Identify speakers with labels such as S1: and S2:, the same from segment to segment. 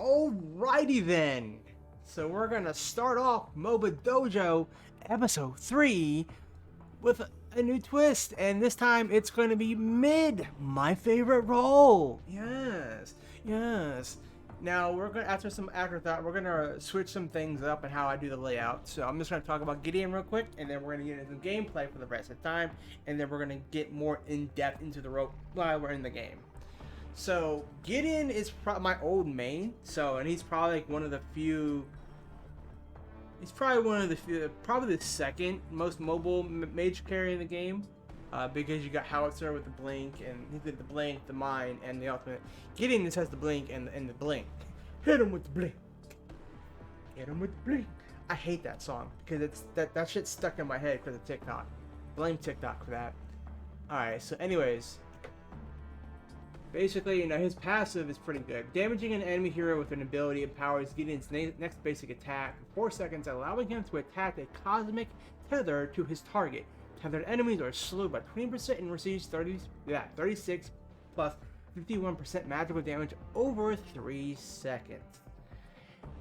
S1: Alrighty then. So we're gonna start off Moba Dojo episode 3 with a new twist, and this time it's gonna be mid, my favorite role. Yes. Now we're gonna after some afterthought, we're gonna switch some things up and how I do the layout. So I'm just gonna talk about Gideon real quick, and then we're gonna get into gameplay for the rest of the time, and then we're gonna get more in depth into the rope while we're in the game. So Gideon is my old main, and he's probably like one of the few. He's probably one of the few, probably the second most mobile mage carry in the game, because you got Howitzer with the blink, and he did the blink, the mine, and the ultimate. Gideon just has the blink and the blink. Hit him with the blink. Hit him with the blink. I hate that song because it's that shit's stuck in my head because of TikTok. Blame TikTok for that. All right. So, anyways. Basically, his passive is pretty good. Damaging an enemy hero with an ability empowers Gideon's next basic attack for 4 seconds, allowing him to attack a cosmic tether to his target. Tethered enemies are slowed by 20% and receives 36 plus 51% magical damage over 3 seconds.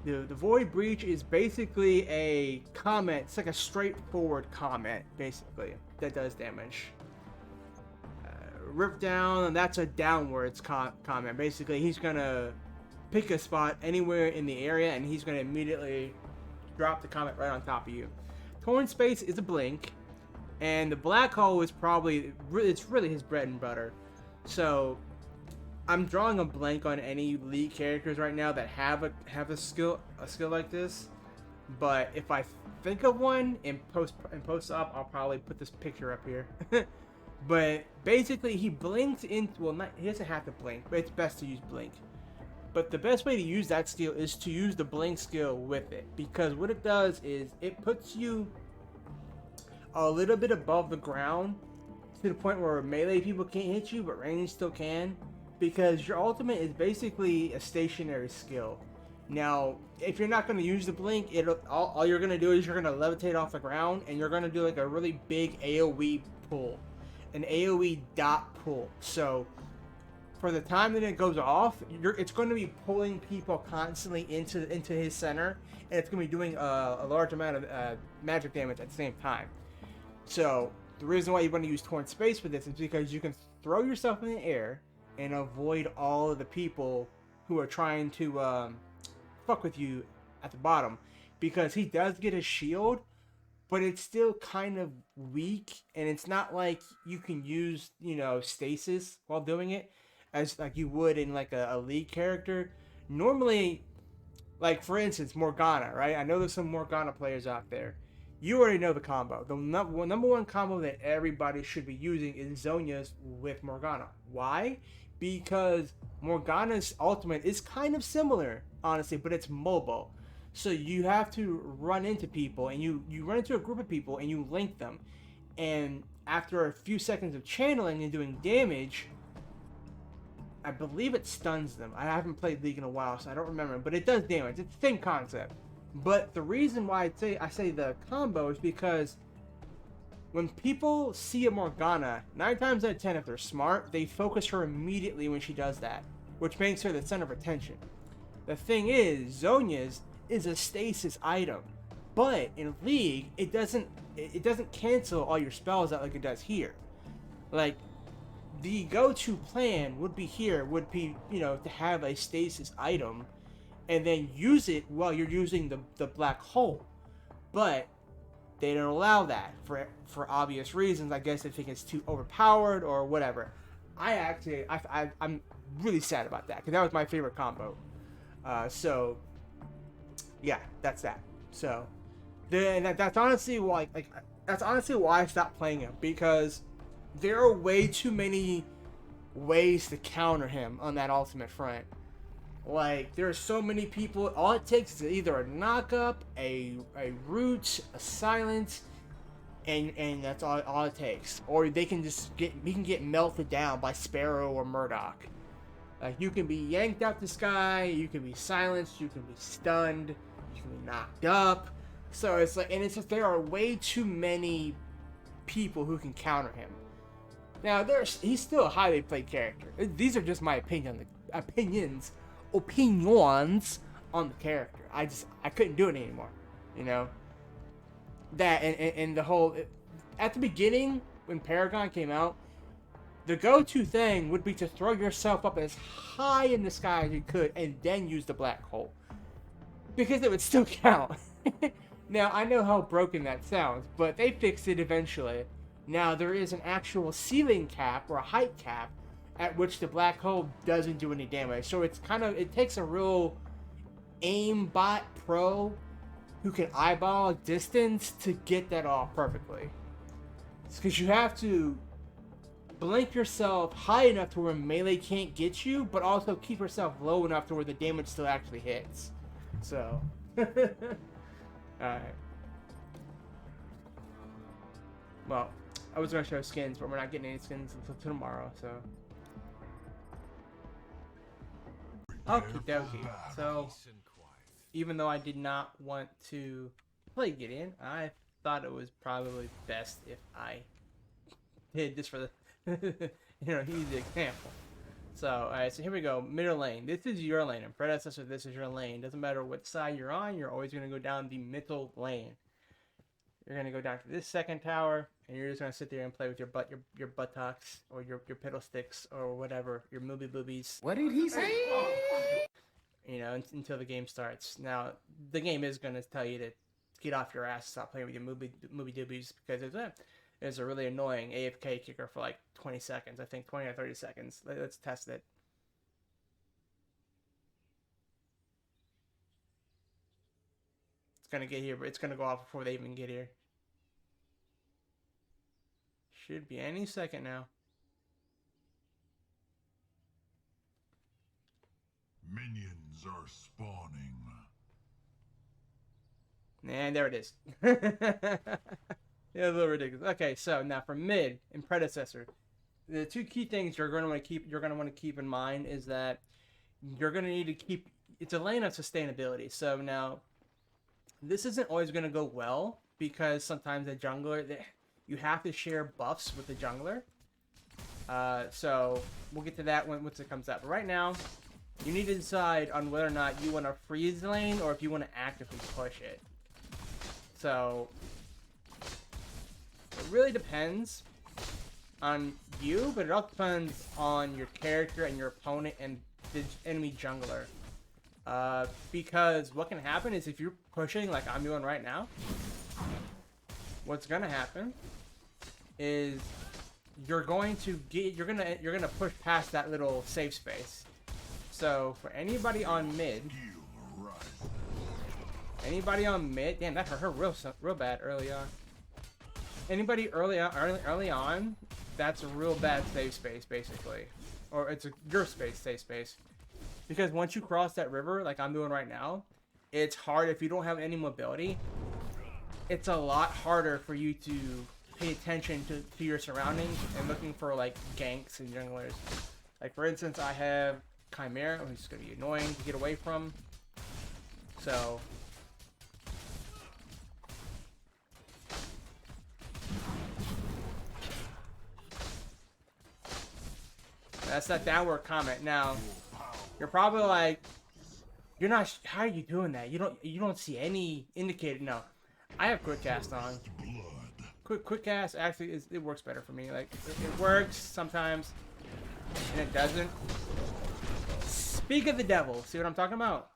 S1: The Void Breach is basically a comment. It's like a straightforward comment, basically, that does damage. Rip down, and that's a downwards comment. Basically, he's gonna pick a spot anywhere in the area, and he's gonna immediately drop the comment right on top of you. Torn Space is a blink, and the Black Hole is it's really his bread and butter. So I'm drawing a blank on any League characters right now that have a skill like this. But if I think of one in post op, I'll probably put this picture up here. But basically, he blinks into, he doesn't have to blink, but it's best to use blink. But the best way to use that skill is to use the blink skill with it, because what it does is it puts you a little bit above the ground to the point where melee people can't hit you, but range still can, because your ultimate is basically a stationary skill. Now, if you're not going to use the blink, all you're going to do is you're going to levitate off the ground, and you're going to do like a really big AoE pull. An AoE dot pull. So for the time that it goes off, it's going to be pulling people constantly into his center, and it's going to be doing a large amount of magic damage at the same time. So the reason why you want to use Torn Space for this is because you can throw yourself in the air and avoid all of the people who are trying to fuck with you at the bottom, because he does get a shield, but it's still kind of weak, and it's not like you can use, stasis while doing it, as like you would in like a League character. Normally, like for instance, Morgana, right? I know there's some Morgana players out there. You already know the combo. The number one combo that everybody should be using is Zhonya's with Morgana. Why? Because Morgana's ultimate is kind of similar, honestly, but it's mobile. So you have to run into people, and you run into a group of people, and you link them. And after a few seconds of channeling and doing damage, I believe it stuns them. I haven't played League in a while, so I don't remember. But it does damage. It's the same concept. But the reason why I say the combo is because when people see a Morgana, 9 times out of 10, if they're smart, they focus her immediately when she does that, which makes her the center of attention. The thing is, Zhonya's is a stasis item, but in League it doesn't cancel all your spells out like it does here. Like, the go-to plan would be to have a stasis item and then use it while you're using the Black Hole, but they don't allow that for obvious reasons. I guess they think it's too overpowered or whatever. I'm really sad about that, because that was my favorite combo. So yeah, that's that. So that's honestly why I stopped playing him, because there are way too many ways to counter him on that ultimate front. Like, there are so many people. All it takes is either a knock up, a root, a silence, and that's all it takes. Or we can get melted down by Sparrow or Murdoch. Like, you can be yanked out the sky, you can be silenced, you can be stunned, you can be knocked up. So it's like, and it's just, there are way too many people who can counter him. Now, he's still a highly played character. These are just my opinions opinions on the character. I couldn't do it anymore, you know. That and the whole at the beginning when Paragon came out, the go-to thing would be to throw yourself up as high in the sky as you could and then use the black hole, because it would still count. Now I know how broken that sounds, but they fixed it eventually. Now there is an actual ceiling cap or a height cap at which the black hole doesn't do any damage. So it's it takes a real aimbot pro who can eyeball distance to get that off perfectly. It's because you have to blink yourself high enough to where melee can't get you, but also keep yourself low enough to where the damage still actually hits. So, alright. Well, I was gonna show skins, but we're not getting any skins until tomorrow, so. Okie dokie. So, even though I did not want to play Gideon, I thought it was probably best if I did this for the, easy example. So, alright, so here we go. Middle lane. This is your lane. And predecessor, this is your lane. Doesn't matter what side you're on, you're always going to go down the middle lane. You're going to go down to this second tower, and you're just going to sit there and play with your buttocks, or your piddle sticks, or whatever, your boobies.
S2: What did he say?
S1: Until the game starts. Now, the game is going to tell you to get off your ass, stop playing with your movie doobies, because there's a really annoying AFK kicker for like 20 seconds. I think 20 or 30 seconds. Let's test it. It's going to get here, but it's going to go off before they even get here. Should be any second now.
S3: Minions are spawning.
S1: And there it is. Yeah, a little ridiculous. Okay, so now for mid and predecessor, the two key things you're going to want to keep in mind is that you're going to need to keep. It's a lane of sustainability. So now, this isn't always going to go well because sometimes the jungler, you have to share buffs with the jungler. So we'll get to that once it comes up. But right now, you need to decide on whether or not you want to freeze the lane or if you want to actively push it. So it really depends on you, but it also depends on your character and your opponent and the enemy jungler. Because what can happen is if you're pushing like I'm doing right now, what's gonna happen is you're gonna push past that little safe space. So for anybody on mid, damn, that hurt her real bad early on. Anybody early on, that's a real bad safe space basically, or it's your safe space. Because once you cross that river, like I'm doing right now, it's hard if you don't have any mobility. It's a lot harder for you to pay attention to your surroundings and looking for like ganks and junglers. Like for instance, I have Chimera, which is going to be annoying to get away from. So that's that downward comment. Now, you're probably like, you're not. How are you doing that? You don't see any indicator. No, I have quick cast on. Quick cast actually it works better for me. Like it works sometimes, and it doesn't. Speak of the devil. See what I'm talking about?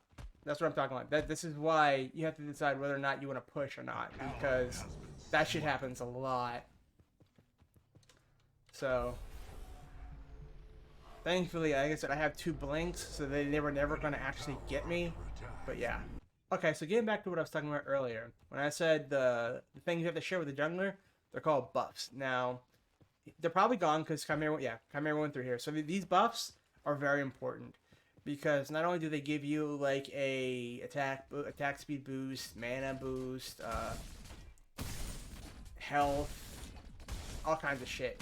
S1: That's what I'm talking about. This is why you have to decide whether or not you want to push or not, because that shit happens a lot. So. Thankfully, like I said, I have 2 blinks, so they were never going to actually get me. But yeah. Okay, so getting back to what I was talking about earlier. When I said the things you have to share with the jungler, they're called buffs. Now, they're probably gone because Chimera went through here. So these buffs are very important. Because not only do they give you like a attack speed boost, mana boost, health, all kinds of shit.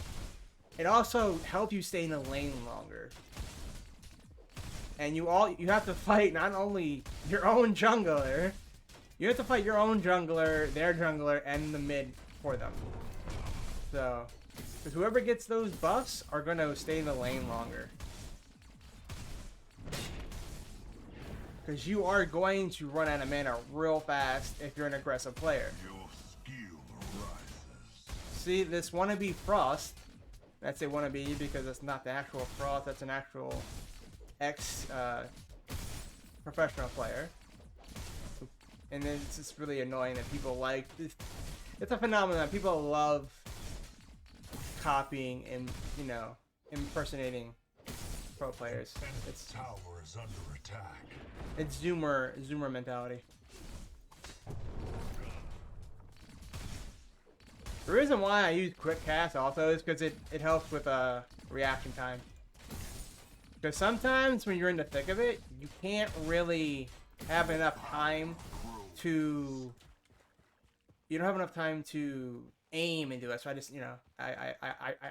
S1: It also helps you stay in the lane longer. And you have to fight not only your own jungler, you have to fight your own jungler, their jungler, and the mid for them. So, because whoever gets those buffs are going to stay in the lane longer. Because you are going to run out of mana real fast if you're an aggressive player.
S3: Your skill arises.
S1: See, this wannabe Frost, I say wannabe because it's not the actual Frost, that's an actual professional player. And then it's just really annoying that people like this. It's a phenomenon. People love copying and, you know, impersonating pro players. It's
S3: Tower is under attack.
S1: It's Zoomer mentality. The reason why I use quick cast also is because it helps with reaction time. Because sometimes when you're in the thick of it, you can't really have enough time to. You don't have enough time to aim and do it. So I just, you know, I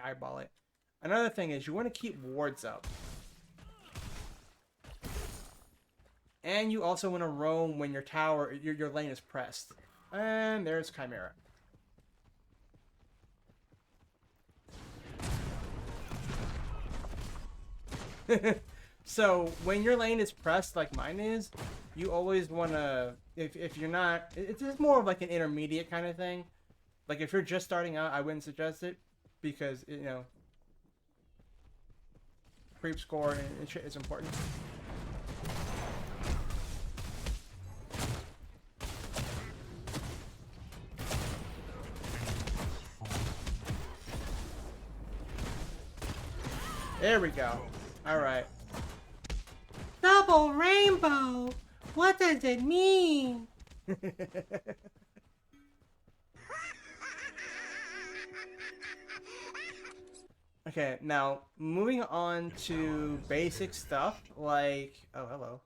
S1: eyeball it. Another thing is you want to keep wards up. And you also want to roam when your tower, your lane is pressed. And there's Chimera. So when your lane is pressed like mine is, you always want to, if you're not, it's just more of like an intermediate kind of thing. Like if you're just starting out, I wouldn't suggest it because, you know, creep score and shit is important. There we go. Alright. Double rainbow! What does it mean? Okay, now moving on to basic stuff like, oh hello.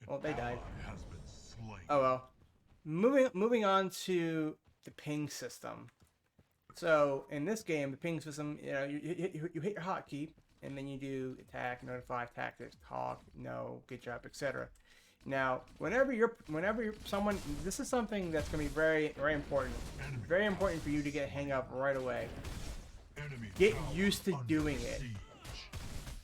S1: Well, they died.
S3: Has been slain.
S1: Oh well. Moving on to the ping system. So in this game, the ping system, you know, you hit your hotkey, and then you do attack, notify, tactics, talk, no, good job, etc. Now, whenever you're someone, this is something that's gonna be very important. Very important for you to get hang up right away.
S3: Enemy
S1: Get
S3: tower
S1: used to
S3: under
S1: doing it.
S3: siege.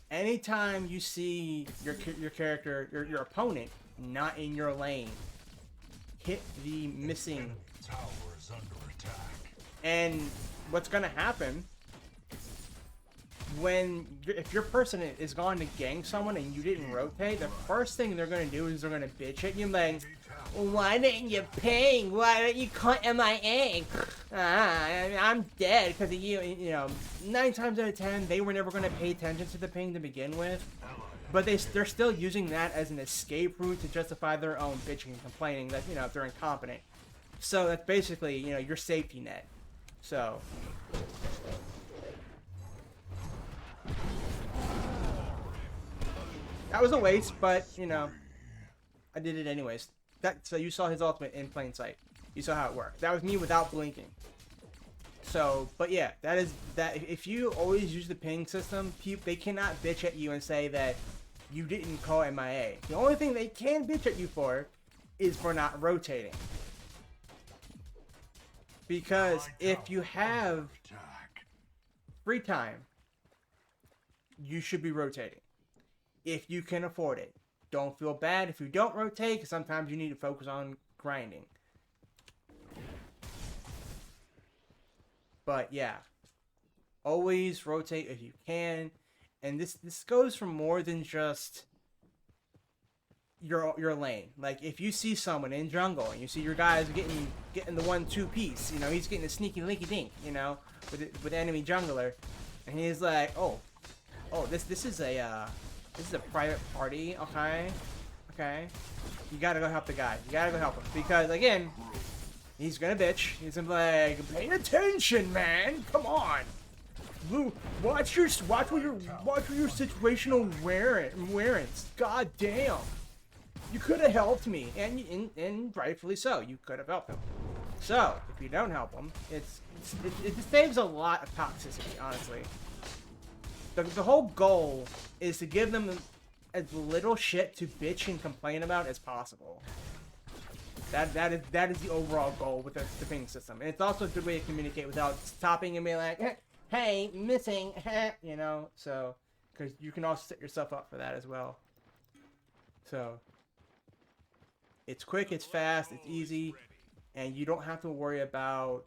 S1: Anytime you see your character, your opponent, not in your lane, hit the missing.
S3: Enemy tower is under attack.
S1: And what's gonna happen if your person is going to gang someone and you didn't rotate, the first thing they're gonna do is they're gonna bitch at you like, why didn't you ping? Why didn't you cut MIA? I'm dead because of you. You know, 9 times out of 10, they were never gonna pay attention to the ping to begin with. But they're still using that as an escape route to justify their own bitching and complaining that, you know, they're incompetent. So that's basically, you know, your safety net. So. That was a waste, but, you know, I did it anyways. So you saw his ultimate in plain sight. You saw how it worked. That was me without blinking. So, but yeah, that if you always use the ping system, they cannot bitch at you and say that you didn't call MIA. The only thing they can bitch at you for is for not rotating. Because if you have free time, you should be rotating. If you can afford it. Don't feel bad if you don't rotate, because sometimes you need to focus on grinding. But yeah, always rotate if you can, and this goes for more than just your lane. Like if you see someone in jungle and you see your guys getting the 1-2 piece, you know, he's getting a sneaky linky dink, you know, with enemy jungler, and he's like, oh, this is a private party, okay? Okay. You gotta go help the guy. You gotta go help him. Because, again, he's gonna bitch. He's gonna be like, pay attention, man! Come on! Watch your situational awareness. God damn! You could have helped me. And rightfully so. You could have helped him. So, if you don't help him, it saves a lot of toxicity, honestly. The whole goal is to give them as little shit to bitch and complain about as possible. That is the overall goal with the ping system. And it's also a good way to communicate without stopping and being like, hey, missing, you know, so, because you can also set yourself up for that as well. So, It's quick, it's fast, it's easy, and you don't have to worry about...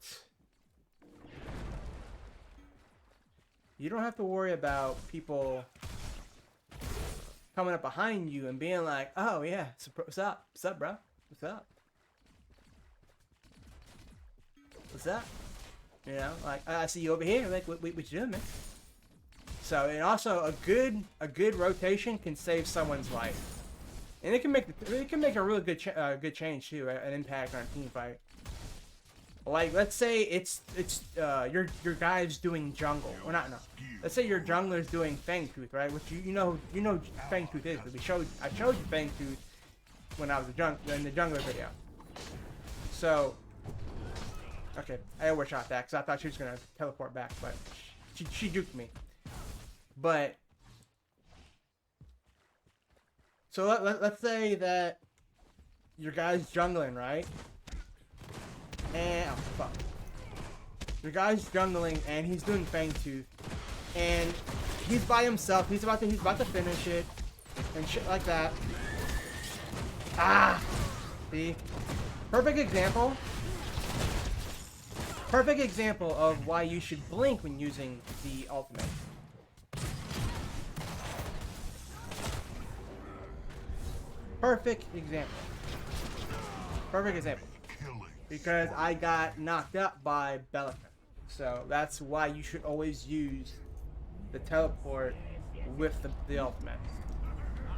S1: You don't have to worry about people coming up behind you and being like, oh yeah, what's up? What's up, bro? What's up? What's up? You know, like, I see you over here. Like, what you doing, man? So, and also a good rotation can save someone's life, and it can make a really good change too, an impact on a team fight. Like, let's say it's your guy's doing jungle, or not, no. Let's say your jungler's doing Fang Tooth, right? Which you know Fang Tooth is, because I showed you Fang Tooth when I was in the jungler video. So, okay, I overshot that because I thought she was gonna teleport back, but she juked me. But so let's say that your guy's jungling, right? And oh fuck, your guy's jungling and he's doing Fang Tooth, and he's by himself. He's about to finish it and shit like that. Ah, see, perfect example of why you should blink when using the ultimate. Perfect example. Because I got knocked up by Belica. So that's why you should always use the teleport with the ultimate.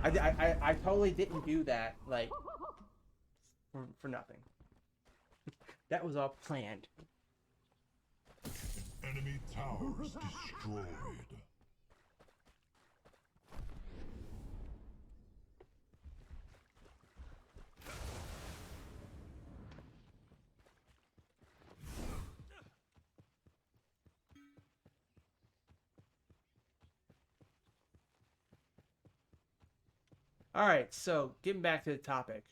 S1: I totally didn't do that, like, for nothing. That was all planned.
S3: Enemy towers destroyed.
S1: Alright, so getting back to the topic.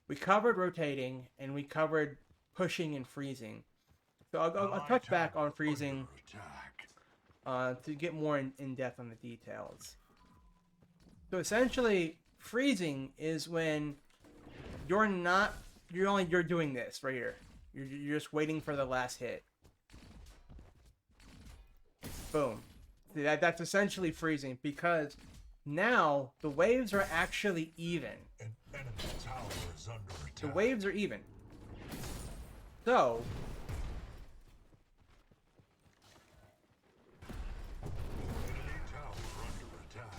S1: We covered rotating, and we covered pushing and freezing. So I'll touch back on freezing to get more in depth on the details. So essentially, freezing is when you're doing this right here. You're just waiting for the last hit. Boom. See, that's essentially freezing, because now the waves are actually even.
S3: An enemy tower is under attack.
S1: The waves are even. So
S3: Enemy tower under attack.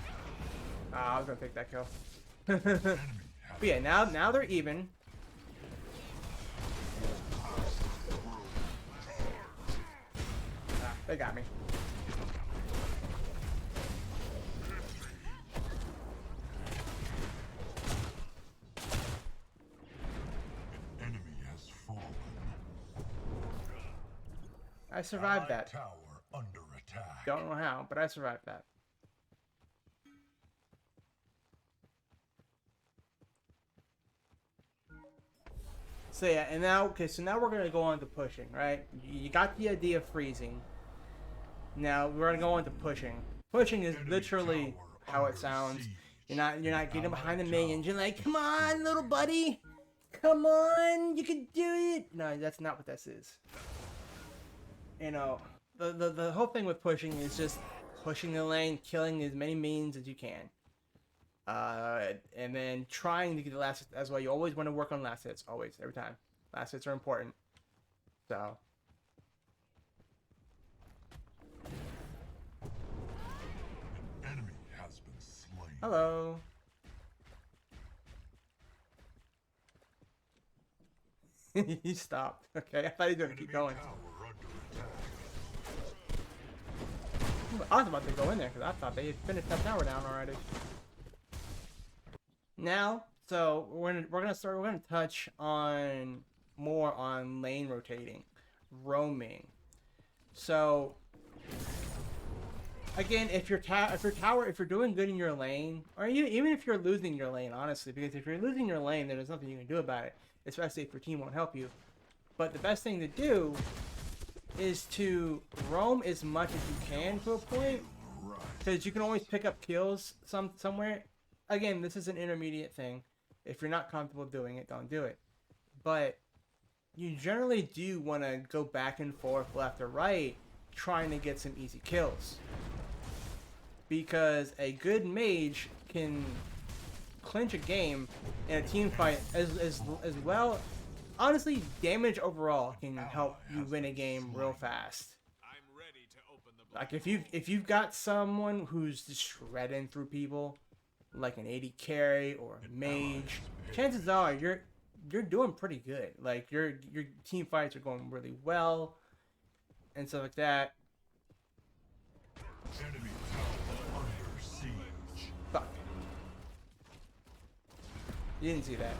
S1: I was gonna take that kill. But yeah, now they're even. They got me. I survived that.
S3: Tower under attack.
S1: Don't know how, but I survived that. So yeah, and now, okay, so now we're gonna go on to pushing, right? You got the idea of freezing. Now we're gonna go on to pushing. Pushing is literally how it sounds. You're not getting behind the minions. You're like, come on, little buddy, come on, you can do it. No, that's not what this is. You know, the whole thing with pushing is just pushing the lane, killing as many minions as you can, and then trying to get the last hits as well. You always want to work on last hits, always, every time. Last hits are important. So
S3: An enemy has been slain.
S1: hello. He stopped. Okay, I thought he was gonna keep going. I was about to go in there because I thought they had finished that tower down already. Now, so we're gonna touch on more on lane rotating, roaming. So again, if you're doing good in your lane, or even if you're losing your lane, honestly, because if you're losing your lane, then there's nothing you can do about it, especially if your team won't help you. But the best thing to do is to roam as much as you can to a point, because you can always pick up kills somewhere. Again, this is an intermediate thing. If you're not comfortable doing it, don't do it. But you generally do want to go back and forth, left or right, trying to get some easy kills. Because a good mage can clinch a game in a team fight as well. Honestly, damage overall can help you win a game real fast. Like if you've got someone who's just shredding through people, like an AD carry or a mage, chances are you're doing pretty good. Like your team fights are going really well, and stuff like that.
S3: Enemy tower under siege.
S1: Fuck. You didn't see that.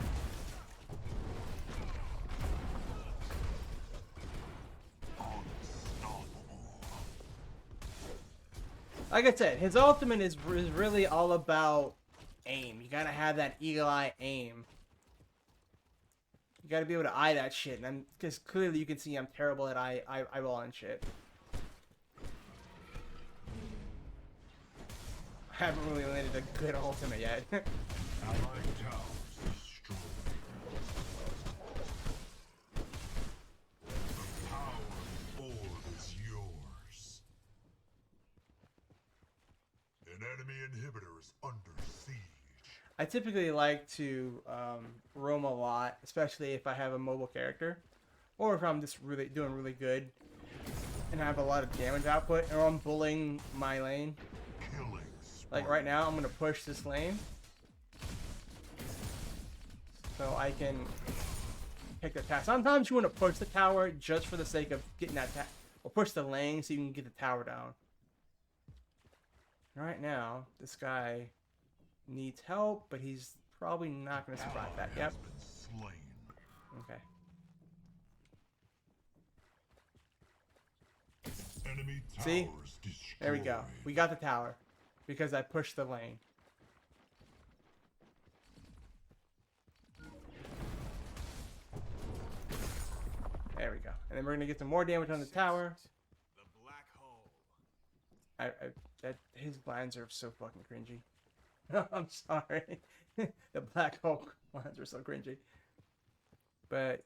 S1: Like I said, his ultimate is really all about aim. You gotta have that eagle eye aim. You gotta be able to eye that shit, and because clearly you can see I'm terrible at eyeballing shit. I haven't really landed a good ultimate yet.
S3: Allied towers destroyed. The power orb is yours. An enemy inhibitor is under siege.
S1: I typically like to roam a lot, especially if I have a mobile character, or if I'm just really doing really good and have a lot of damage output, or I'm bullying my lane.
S3: Killing.
S1: Like right now, I'm gonna push this lane, so I can pick the tower. Sometimes you want to push the tower just for the sake of getting that tower, or push the lane so you can get the tower down. Right now, this guy needs help, but he's probably not gonna survive that. Yep. Okay.
S3: Enemy
S1: See?
S3: towers destroyed.
S1: There we go. We got the tower because I pushed the lane. There we go. And then we're gonna get some more damage on the tower.
S2: The black hole.
S1: That his lines are so fucking cringy. I'm sorry. The black hole lines are so cringy. But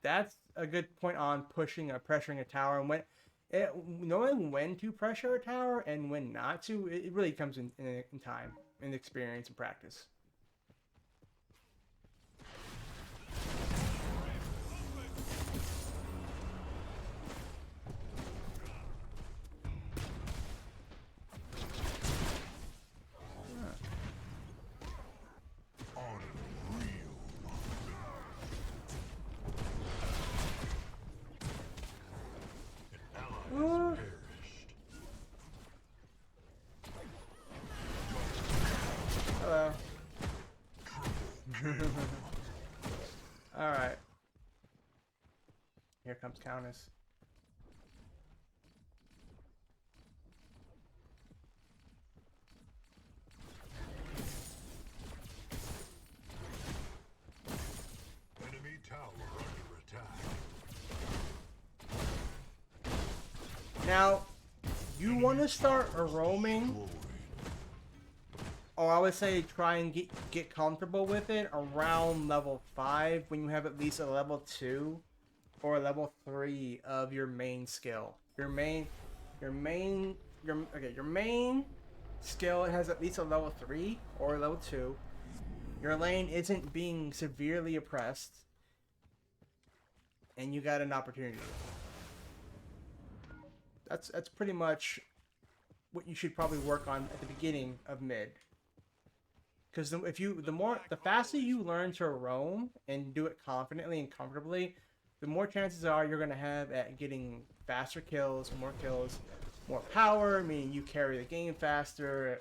S1: that's a good point on pressuring a tower, and knowing when to pressure a tower and when not to. It really comes in time, in experience and practice. Hello. Alright. Here comes Countess.
S3: Enemy tower under attack.
S1: Now, you want to start roaming,
S3: Destroyed.
S1: or I would say try and get comfortable with it around level 5 when you have at least a level 2 or a level 3 of your main skill. Your main skill has at least a level 3 or a level 2. Your lane isn't being severely oppressed, and you got an opportunity. That's pretty much what you should probably work on at the beginning of mid. Because the faster you learn to roam and do it confidently and comfortably, the more chances are you're gonna have at getting faster kills, more power, meaning you carry the game faster,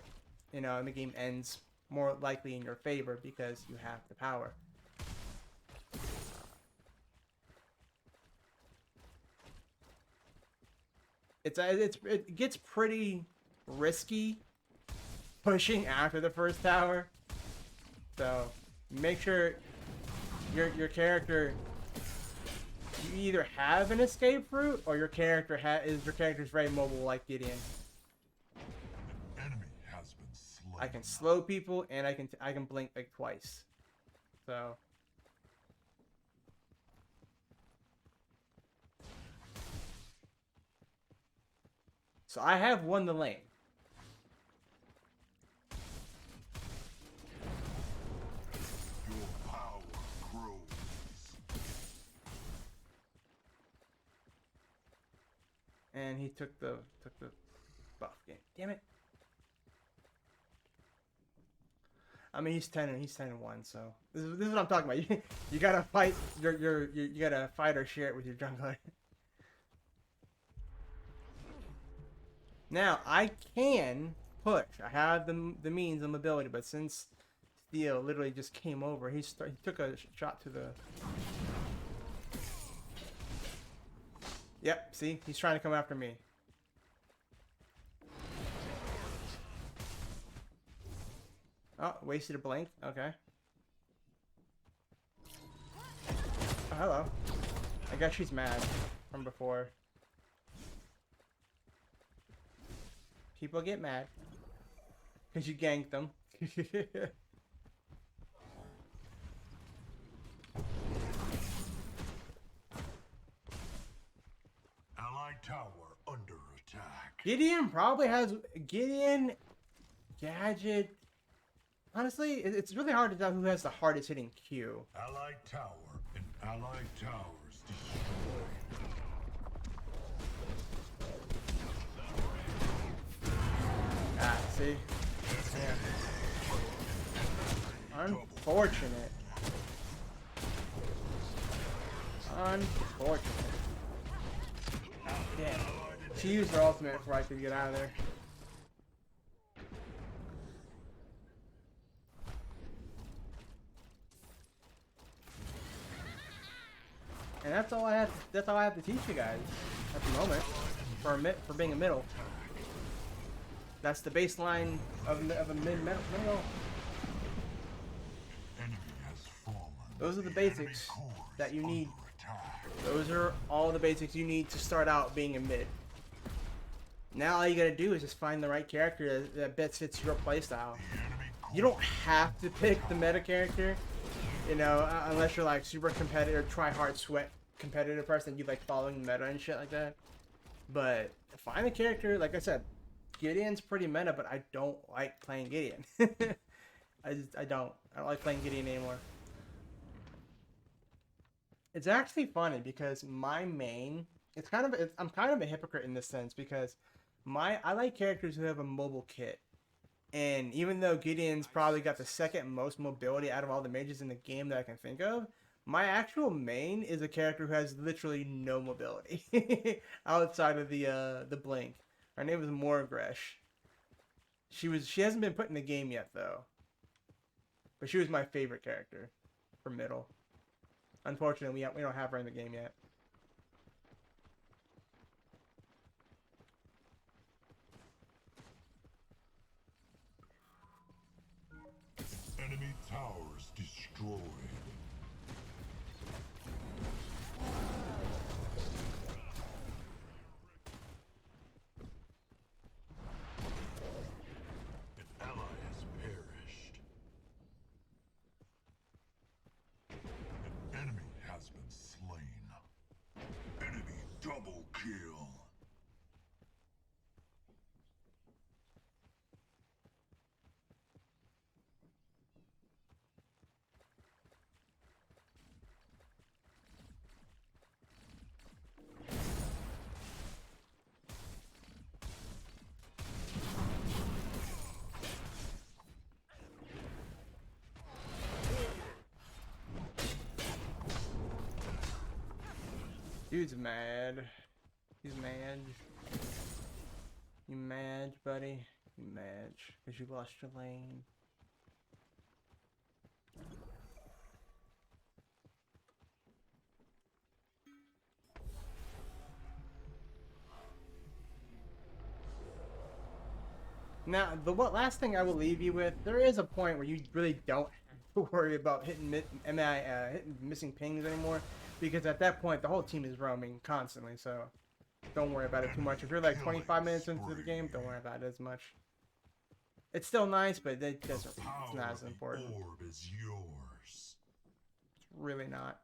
S1: and the game ends more likely in your favor because you have the power. It gets pretty risky pushing after the first tower, so make sure your character, you either have an escape route or your character's very mobile like Gideon.
S3: An enemy has been slain.
S1: I can slow people and I can blink like twice, So. So I have won the lane.
S3: Your power grows.
S1: And he took the buff game. Damn it. I mean, he's 10-1, so this is what I'm talking about. You gotta fight you gotta fight or share it with your jungler. Now I can push. I have the means and mobility, but since Steel literally just came over, he took a shot to the. Yep. See, he's trying to come after me. Oh, wasted a blink. Okay. Oh, hello. I guess she's mad from before. People get mad because you ganked them.
S3: Allied tower under attack.
S1: Gideon probably has Gadget. Honestly, it's really hard to tell who has the hardest hitting Q.
S3: Allied tower and allied towers destroyed.
S1: Ah, see? Yeah. Unfortunate. Unfortunate. Damn. She used her ultimate before I could get out of there. And that's all I have. That's all I have to teach you guys at the moment for being a middle. That's the baseline of a middle.
S3: Enemy has fallen.
S1: Those are the basics that you need. Those are all the basics you need to start out being a mid. Now all you gotta do is just find the right character that best fits your playstyle. You don't have to pick the meta character, you know, unless you're like super competitive, try hard, sweat competitive person. You like following the meta and shit like that. But find a character, like I said, Gideon's pretty meta, but I don't like playing Gideon. I don't like playing Gideon anymore. It's actually funny because my main, I'm kind of a hypocrite in this sense because I like characters who have a mobile kit. And even though Gideon's probably got the second most mobility out of all the mages in the game that I can think of, my actual main is a character who has literally no mobility outside of the blink. Her name is Morgresh. She hasn't been put in the game yet though. But she was my favorite character for middle. Unfortunately, we don't have her in the game yet.
S3: Enemy towers destroyed. An ally has perished. An enemy has been slain. Enemy double kill.
S1: Dude's mad. He's mad. You mad, buddy? You mad because you lost your lane. Now, the last thing I will leave you with, there is a point where you really don't have to worry about hitting missing pings anymore, because at that point the whole team is roaming constantly. So don't worry about it too much. If you're like 25 minutes into the game, don't worry about it as much. It's still nice, but it's not as important.
S3: The orb is yours.
S1: really not.